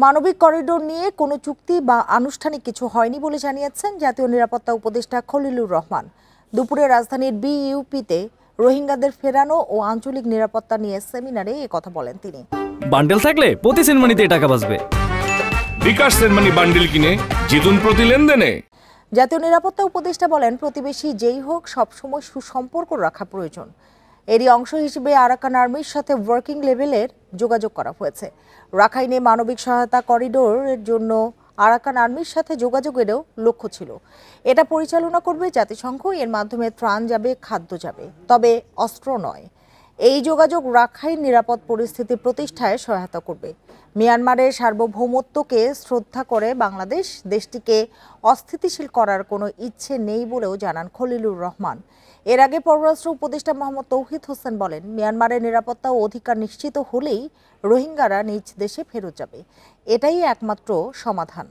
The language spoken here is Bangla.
মানবিক করিডোর নিয়ে কোনো চুক্তি বা আনুষ্ঠানিক কিছু হয়নি বলে জানিয়েছেন জাতীয় নিরাপত্তা উপদেষ্টা খলিলুর রহমান। দুপুরে রাজধানীর বিইউপিতে রোহিঙ্গাদের ফেরানো ও আঞ্চলিক নিরাপত্তা নিয়ে সেমিনারে কথা বলেন তিনি। বান্ডেল থাকলে প্রতি সেনমানিতে টাকা বাঁচবে। বিকাশ সেনমানি বান্ডেল কিনে জিতুন প্রতি লেনদেনে। জাতীয় নিরাপত্তা উপদেষ্টা বলেন, প্রতিবেশী যেই হোক সবসময় সুসম্পর্ক রাখা প্রয়োজন। এরই অংশ হিসেবে আরাকান আর্মির সাথে ওয়ার্কিং লেভেলের যোগাযোগ করা হয়েছে। রাখাইনে মানবিক সহায়তা করিডোরের জন্য আরাকান আর্মির সাথে যোগাযোগেরও লক্ষ্য ছিল। এটা পরিচালনা করবে জাতিসংঘ। এর মাধ্যমে ত্রাণ যাবে, খাদ্য যাবে, তবে অস্ত্র নয়। এই যোগাযোগ রাখাইন নিরাপদ পরিস্থিতি প্রতিষ্ঠায় সহায়তা করবে। মিয়ানমারের সার্বভৌমত্বকে শ্রদ্ধা করে বাংলাদেশ দেশটিকে অস্থিতিশীল করার কোনো ইচ্ছে নেই বলেও জানান খলিলুর রহমান। এর আগে পররাষ্ট্র উপদেষ্টা মোহাম্মদ তৌহিদ হোসেন বলেন, মিয়ানমারের নিরাপত্তা ও অধিকার নিশ্চিত হলেই রোহিঙ্গারা নিজ দেশে ফেরত যাবে। এটাই একমাত্র সমাধান।